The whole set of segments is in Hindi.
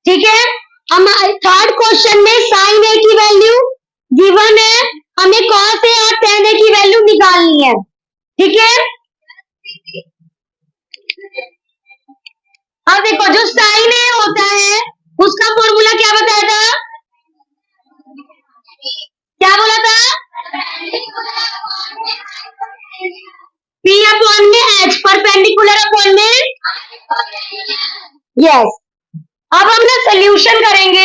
ठीक है। हम थर्ड क्वेश्चन में साइन ए की वैल्यू गिवन है, हमें कॉस ए और टेन ए की वैल्यू निकालनी है। ठीक है। अब देखो जो साइन ए होता है उसका फॉर्मूला क्या बताया था, क्या बोला था, पी अपॉन में एच, परपेंडिकुलर अपॉन में, यस। अब हम ना सोल्यूशन करेंगे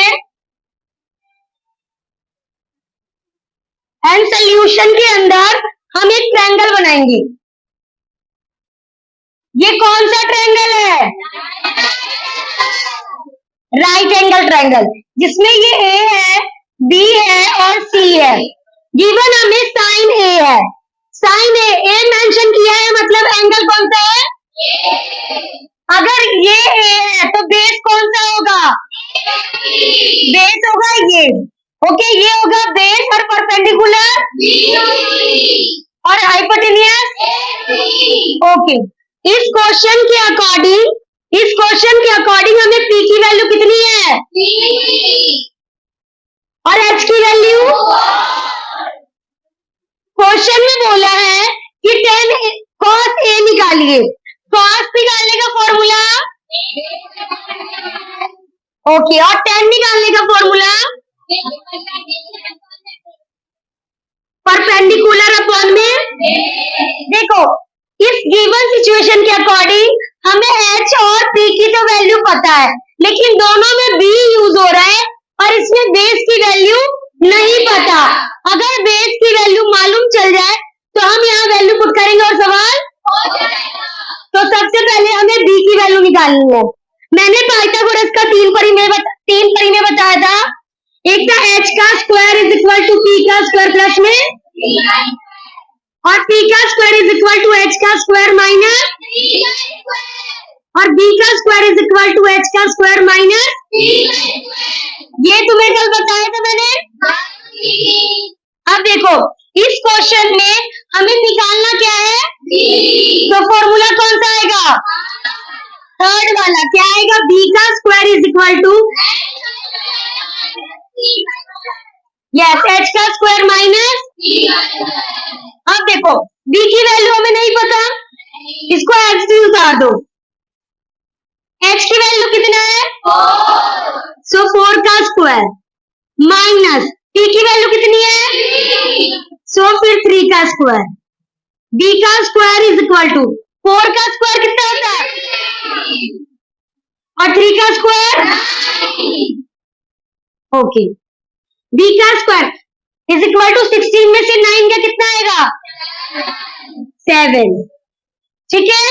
एंड सोल्यूशन के अंदर हम एक ट्रायंगल बनाएंगे। ये कौन सा ट्रायंगल है, राइट एंगल ट्रायंगल, जिसमें ये ए है, बी है और सी है। गिवन हमें साइन ए है, साइन ए मेंशन किया है, मतलब एंगल कौन सा है, अगर ये ए है तो बेस कौन सा होगा, बेस होगा ये। ओके, ये होगा बेस और परपेंडिकुलर और हाइपोटेन्यूज। ओके, इस क्वेश्चन के अकॉर्डिंग हमें पी की वैल्यू कितनी है, और एच की वैल्यू, क्वेश्चन में बोला है कि टेन कॉस ए निकालिए। कॉस निकालने का फॉर्मूला, ओके, और टेन निकालने का फॉर्मूला परपेंडिकुलर अपॉन में। देखो, इस गिवन सिचुएशन के अकॉर्डिंग हमें एच और पी की तो वैल्यू पता है, लेकिन दोनों में बी यूज हो रहा है और इसमें बेस की वैल्यू नहीं पता। अगर बेस की वैल्यू मालूम चल जाए तो हम यहाँ वैल्यू पुट करेंगे और सवाल हो जाएगा। तो सबसे पहले हमें बी की वैल्यू निकालनी है। मैंने पाइथागोरस का तीन परिमेय बताया था। एक था एच का square is equal to P का स्क्वायर प्लस में, और पी का square is equal to H का स्क्वायर माइनस, और बी का square is equal to H का स्क्वायर माइनस। ये तुम्हें कल बताया था मैंने। अब देखो, इस क्वेश्चन में हमें निकालना क्या है, तो फॉर्मूला कौन सा आएगा, थर्ड वाला। क्या आएगा, बी का square is equal to, yes, H का स्क्वायर माइनस। अब देखो, बी की वैल्यू हमें नहीं पता, इसको एच से उतार दो। एच की वैल्यू कितना है, 4, सो 4 का स्क्वायर माइनस टी की वैल्यू कितनी है, सो फिर 3 का स्क्वायर। बी का स्क्वायर इज इक्वल टू 4 का स्क्वायर कितना होता है, और 3 का स्क्वायर, ओके। बी का स्क्वायर इज इक्वल टू 16 में से 9 का कितना आएगा, 7। ठीक है।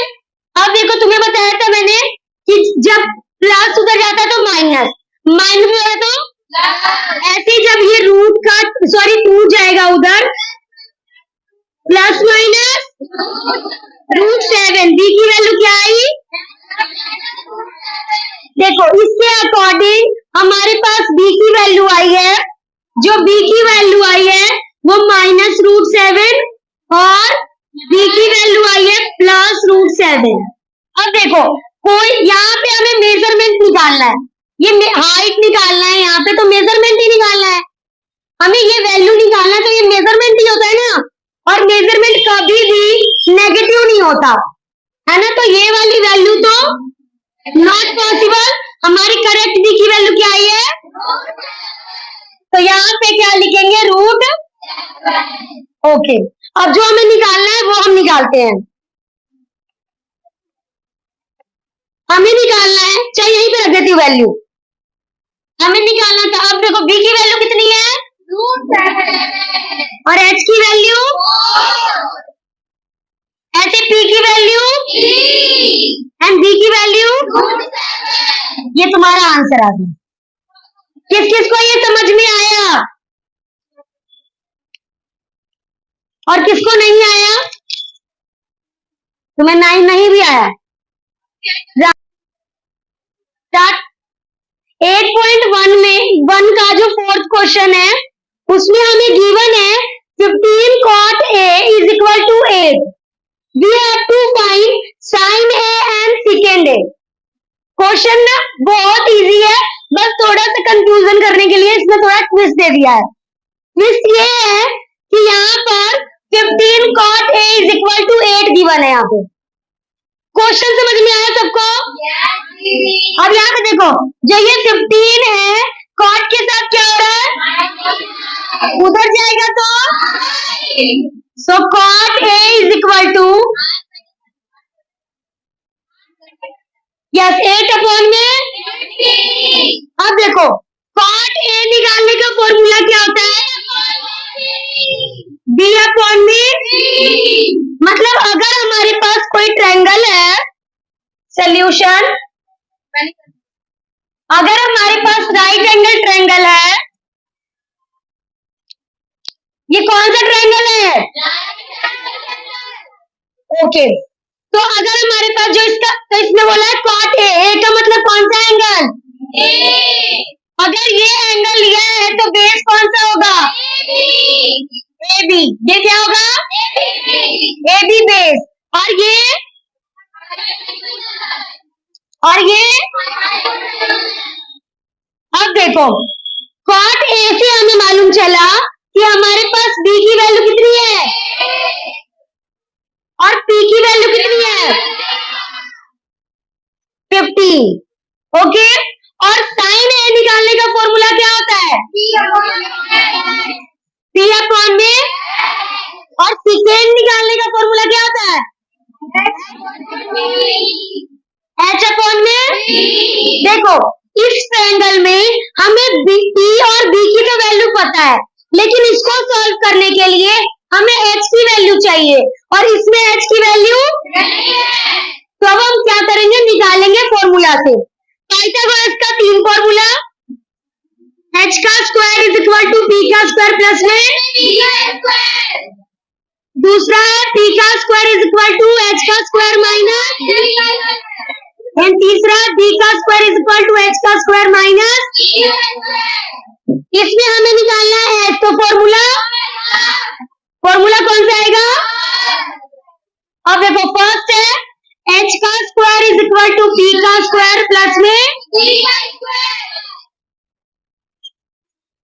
अब देखो, तुम्हें बताया था मैंने कि जब प्लस उधर जाता है तो माइनस, माइनस उधर तो ऐसे, जब ये रूट का टूट जाएगा उधर, प्लस माइनस रूट 7। बी की वैल्यू क्या आई, देखो इसके अकॉर्डिंग हमारे पास बी की वैल्यू आई है, जो बी की वैल्यू आई है वो माइनस रूट 7 और बी की वैल्यू आई है प्लस रूट 7। अब देखो, कोई यहाँ पे हमें मेजरमेंट निकालना है, ये हाइट निकालना है, यहाँ पे तो मेजरमेंट ही निकालना है। हमें ये वैल्यू निकालना है तो ये मेजरमेंट ही होता है ना, और मेजरमेंट कभी भी नेगेटिव नहीं होता है ना, तो ये वाली वैल्यू तो नॉट पॉसिबल। हमारी करेक्ट बी की वैल्यू क्या आई है, तो यहाँ पे क्या लिखेंगे, रूट, ओके। अब जो हमें निकालना है वो हम निकालते हैं। हमें निकालना है, चाहे यहीं पे रख देती हूँ वैल्यू, हमें निकालना था। अब देखो, बी की वैल्यू कितनी है, और एच की वैल्यू, ऐसे पी की वैल्यू एंड बी की वैल्यू, ये तुम्हारा आंसर आ गया। किस किस को ये समझ में आया और किसको नहीं आया, तुम्हें नहीं भी आया। 8.1 में 1 का जो फोर्थ क्वेश्चन है उसमें हमें गिवन है 15 cot A is equal to 8. We have to find sin A and secant A. Question ना बहुत इजी है, बस इसमें थोड़ा ट्विस्ट दे दिया है। ट्विस्ट ये है कि यहाँ पर 15 cot A is equal to 8 given है। यहाँ पे क्वेश्चन समझ में आया सबको? अब यहाँ पे देखो, जो ये 15 है, cot के साथ क्या हो रहा है? उधर जाएगा तो so cot A is equal to yes 8 upon में। अब देखो cot A निकालने का फॉर्मूला क्या होता है? B अपॉन में। मतलब अगर हमारे पास कोई ट्रायंगल है, सॉल्यूशन, अगर हमारे पास राइट एंगल ट्रायंगल है, ये कौन सा ट्रायंगल है? ओके, तो अगर हमारे पास जो इसका, तो इसमें बोला है cot A का मतलब कौन सा एंगल? अगर ये एंगल लिया है तो बेस कौन सा होगा? AB। ये क्या होगा? AB base. और ये अब देखो cot A से हमें मालूम चला कि हमारे पास B की वैल्यू कितनी है और P की वैल्यू कितनी है? 15। ओके, और साइन A निकालने का फॉर्मूला क्या होता है? P अपॉन में। और सेकेंड निकालने का फॉर्मूला क्या होता है? H अपॉन में। देखो इस ट्रायंगल में हमें P और B की तो वैल्यू पता है, लेकिन इसको सॉल्व करने के लिए हमें H की वैल्यू चाहिए और इसमें H की वैल्यू नहीं है। तो अब हम क्या करेंगे? निकालेंगे फॉर्मूला से। पाइथागोरस का 3 फॉर्मूला, H का square is equal to P का स्क्वायर प्लस में दूसरा है P का square is equal to H का स्क्वायर माइनस, एंड तीसरा D का square is equal to H का स्क्वायर माइनस। इसमें हमें निकालना है H, तो फॉर्मूला कौन सा आएगा? अब देखो फर्स्ट है H का square is equal to P का स्क्वायर प्लस में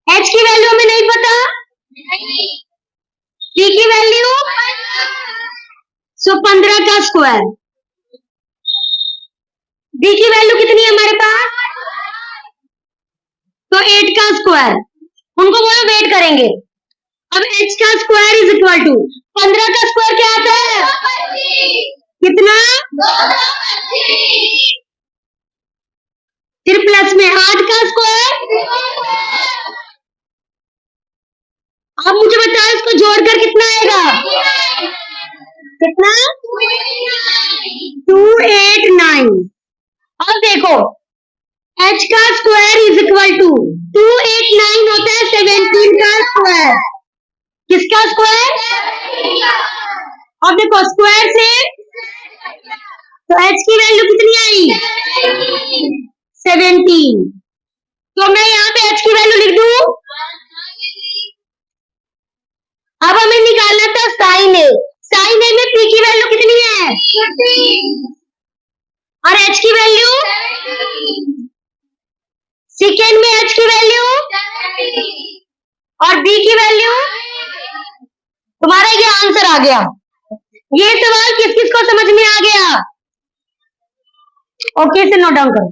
H की वैल्यू हमें नहीं पता, P की वैल्यू सो 15 का स्क्वायर। D की वैल्यू कितनी है हमारे पास? तो 8 का स्क्वायर। उनको बोलो वेट करेंगे। अब H का स्क्वायर इज इक्वल टू 15 का स्क्वायर क्या आता है? कितना? फिर प्लस में 8 का स्क्वायर। अब मुझे बताओ इसको जोड़कर कितना आएगा? कितना? 289। अब देखो H का स्क्वायर इज इक्वल टू 289 होता है 17 का स्क्वायर। किसका स्क्वायर? अब देखो स्क्वायर से तो H की वैल्यू कितनी आई? 17। तो मैं यहाँ पे H की वैल्यू लिख दूं। अब हमें निकालना था साइन A। साइन A में P की वैल्यू कितनी है? 15। और H की वैल्यू? सेकेंड में H की वैल्यू 70। और D की वैल्यू? तुम्हारा ये आंसर आ गया। ये सवाल किस किस को समझ में आ गया? ओके से नोट डाउन करो।